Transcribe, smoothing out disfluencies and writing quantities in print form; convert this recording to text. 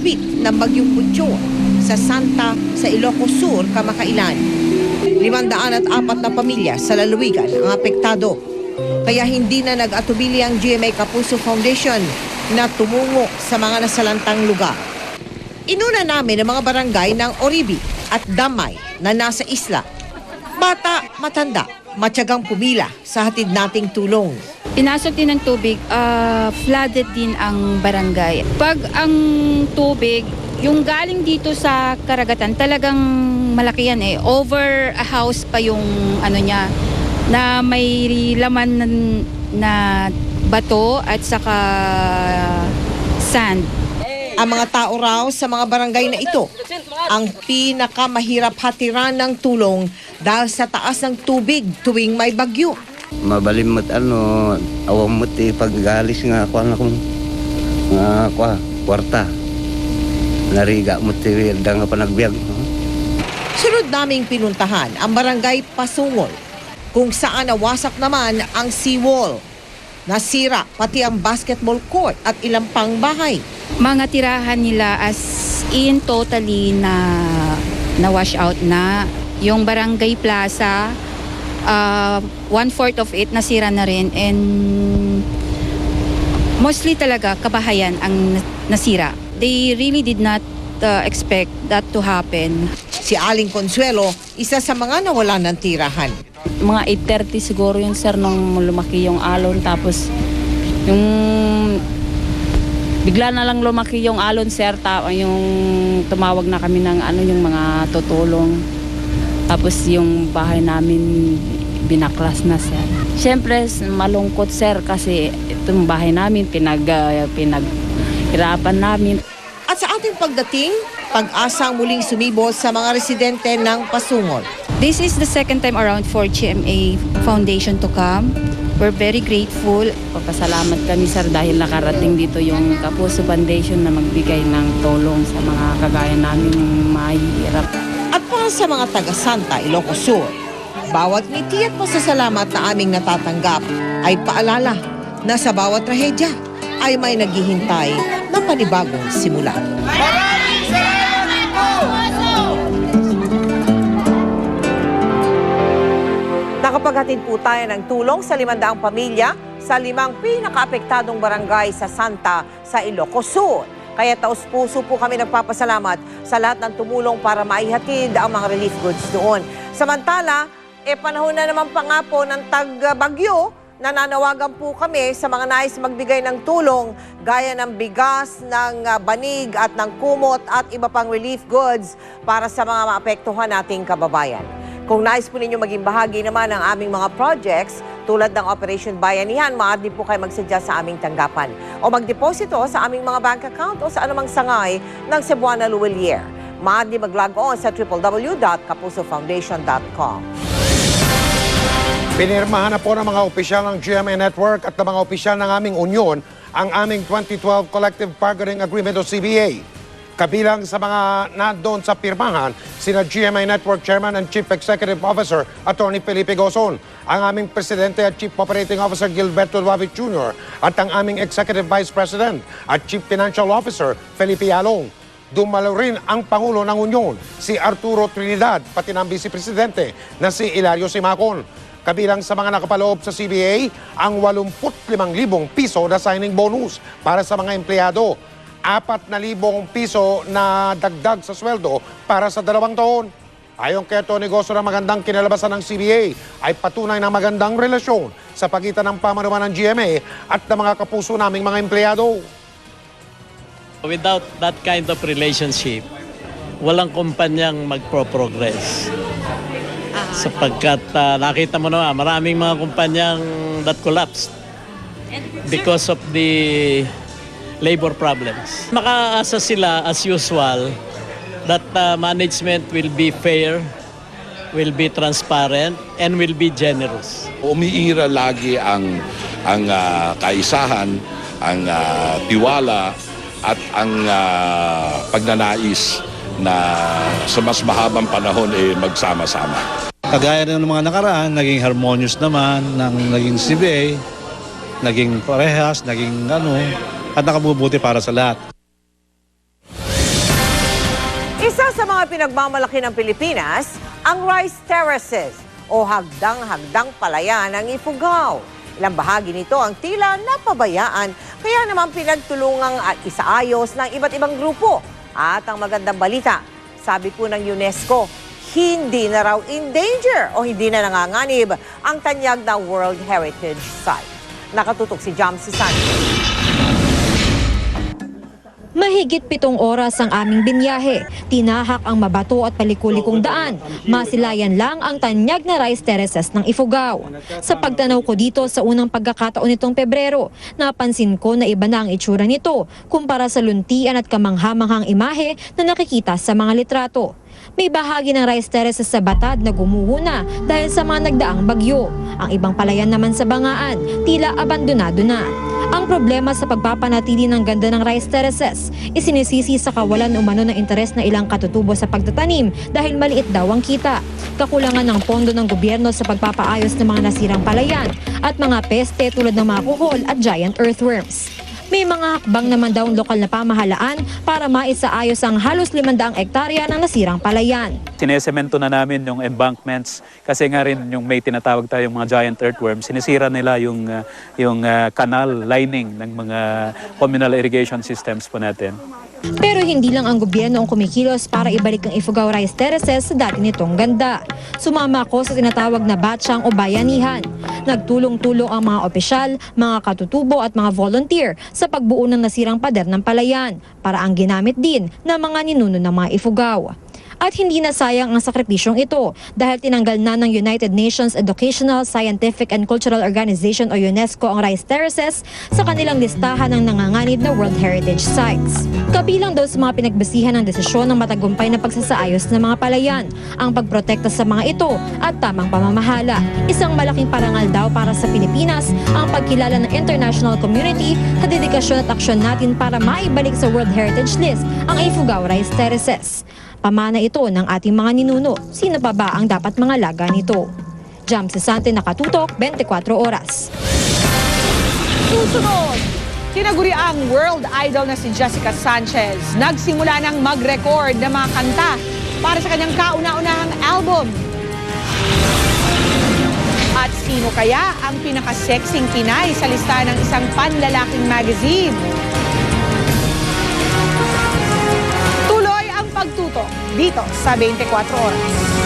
sambit ng Bagyong Puntyo sa Santa sa Ilocos Sur kamakailan. 504 na pamilya sa lalawigan ang apektado. Kaya hindi na nag-atubili ang GMA Kapuso Foundation na tumungo sa mga nasalantang lugar. Inuna namin ang mga barangay ng Oribi at Damay na nasa isla. Bata, matanda, matyagang pumila sa hatid nating tulong. Pinasok din ng tubig, flooded din ang barangay. Pag ang tubig, yung galing dito sa karagatan, talagang malaki yan eh. Over a house pa yung ano niya, na may laman na bato at saka sand. Ang mga tao raw sa mga barangay na ito ang pinakamahirap hatiran ng tulong dahil sa taas ng tubig tuwing may bagyo. Mabalimot awamot paggalis nga kwarta. Nariga mo nga panagbiag. Sunod naming pinuntahan ang barangay Pasungol kung saan nawasak naman ang seawall. Nasira pati ang basketball court at ilang pang bahay. Mga tirahan nila as in totally na wash out na. Yung barangay plaza, 1/4 of it nasira na rin, and mostly talaga kabahayan ang nasira. They really did not expect that to happen. Si Aling Consuelo, isa sa mga nawalan ng tirahan. Mga 8:30 siguro yun, sir, nung lumaki yung alon. Tapos yung bigla na lang lumaki yung alon, sir. Yung tumawag na kami ng yung mga tutulong. Tapos yung bahay namin binaklas na, sir. Siyempre malungkot, sir, kasi itong bahay namin pinaghirapan namin. At sa ating pagdating, pag-asang muling sumibol sa mga residente ng Pasungol. This is the second time around for GMA Foundation to come. We're very grateful. Papasalamat kami, sir, dahil nakarating dito yung Kapuso Foundation na magbigay ng tulong sa mga kagaya namin mahihirap. At para sa mga taga-Santa, Ilocos Sur, bawat ngiti at pasasalamat na aming natatanggap ay paalala na sa bawat trahedya ay may naghihintay na panibagong simula. Nakapaghatid po tayo ng tulong sa 500 pamilya sa 5 pinakaapektadong barangay sa Santa sa Ilocos Sur. Kaya taos-puso po kami nagpapasalamat sa lahat ng tumulong para maihatid ang mga relief goods doon. Samantala, panahon na naman pa nga po ng tag-bagyo, nananawagan po kami sa mga nais magbigay ng tulong gaya ng bigas, ng banig at ng kumot at iba pang relief goods para sa mga maapektuhan nating kababayan. Kung nais po ninyo maging bahagi naman ng aming mga projects tulad ng Operation Bayanihan, maaari po kayo magsadya sa aming tanggapan o magdeposito sa aming mga bank account o sa anumang sangay ng Cebuana Luwelier. Maaari mag-log on sa www.kapusofoundation.com. Pinirmahan na po ng mga opisyal ng GMA Network at ng mga opisyal ng aming union ang aming 2012 Collective Bargaining Agreement o CBA. Kabilang sa mga nandoon sa pirmahan, sina GMA Network Chairman and Chief Executive Officer Atty. Felipe Gozon, ang aming Presidente at Chief Operating Officer Gilberto Duavit Jr. at ang aming Executive Vice President at Chief Financial Officer Felipe Yalong. Dumalo rin ang Pangulo ng Union, si Arturo Trinidad, pati ng Vice Presidente na si Hilario Simacon. Kabilang sa mga nakapaloob sa CBA, ang 85,000 piso na signing bonus para sa mga empleyado. 4,000 piso na dagdag sa sweldo para sa 2 taon. Ayon kay Tony Gozo na magandang kinalabasan ng CBA ay patunay ng magandang relasyon sa pagitan ng pamanuman ng GMA at ng mga kapuso naming mga empleyado. Without that kind of relationship, walang kumpanyang magpro-progress. Sapagkat nakita mo naman, maraming mga kumpanyang that collapsed because of the labor problems. Makaasa sila as usual that management will be fair, will be transparent, and will be generous. Umiira lagi ang kaisahan, ang tiwala at ang pagnanais na sa mas mahabang panahon magsama-sama. Kagaya ng mga nakaraan, naging harmonious naman ng naging CBA, naging parehas, naging at nakabubuti para sa lahat. Isa sa mga pinagmamalaki ng Pilipinas, ang rice terraces o hagdang-hagdang palayan ng Ifugao. Ilang bahagi nito ang tila napabayaan, kaya naman pinagtulungang isaayos ng iba't ibang grupo. At ang magandang balita, sabi po ng UNESCO, hindi na raw in danger o hindi na nanganganib ang tanyag na World Heritage Site. Nakatutok si Jamsi Sanchez. Mahigit 7 oras ang aming binyahe. Tinahak ang mabato at palikulikong daan. Masilayan lang ang tanyag na rice terraces ng Ifugao. Sa pagtanaw ko dito sa unang pagkakataon nitong Pebrero, napansin ko na iba na ang itsura nito kumpara sa luntian at kamanghamanghang imahe na nakikita sa mga litrato. May bahagi ng rice terraces sa Batad na gumuho na dahil sa mga nagdaang bagyo. Ang ibang palayan naman sa Bangaan, tila abandonado na. Ang problema sa pagpapanatili ng ganda ng rice terraces, isinisisi sa kawalan umano ng interes na ilang katutubo sa pagtatanim dahil maliit daw ang kita. Kakulangan ng pondo ng gobyerno sa pagpapaayos ng mga nasirang palayan at mga peste tulad ng mga kuhol at giant earthworms. May mga hakbang naman daw ang lokal na pamahalaan para maisaayos ang halos 500 hektarya ng nasirang palayan. Sinesemento na namin yung embankments kasi nga rin yung may tinatawag tayong mga giant earthworms. Sinisira nila yung canal lining ng mga communal irrigation systems po natin. Pero hindi lang ang gobyerno ang kumikilos para ibalik ang Ifugao rice terraces sa dati nitong ganda. Sumama ako sa tinatawag na batsyang o bayanihan. Nagtulong-tulong ang mga opisyal, mga katutubo at mga volunteer sa pagbuo ng nasirang pader ng palayan para ang ginamit din ng mga ninuno ng mga Ifugao. At hindi na sayang ang sakripisyong ito dahil tinanggal na ng United Nations Educational, Scientific and Cultural Organization o UNESCO ang rice terraces sa kanilang listahan ng nanganganib na World Heritage Sites. Kabilang daw sa mga pinagbasihan ng desisyon ng matagumpay na pagsasaayos ng mga palayan, ang pagprotekta sa mga ito at tamang pamamahala. Isang malaking parangal daw para sa Pilipinas ang pagkilala ng international community sa dedikasyon at aksyon natin para maibalik sa World Heritage List ang Ifugao rice terraces. Pamana ito ng ating mga ninuno. Sino pa ba ang dapat mga laga nito? Jamsi Sante, nakatutok, 24 oras. Susunod, tinaguri ang world idol na si Jessica Sanchez. Nagsimula ng mag-record ng mga kanta para sa kanyang kauna-unahang album. At sino kaya ang pinaka-sexing Pinay sa listahan ng isang panlalaking magazine? Pagtutok dito sa 24 oras.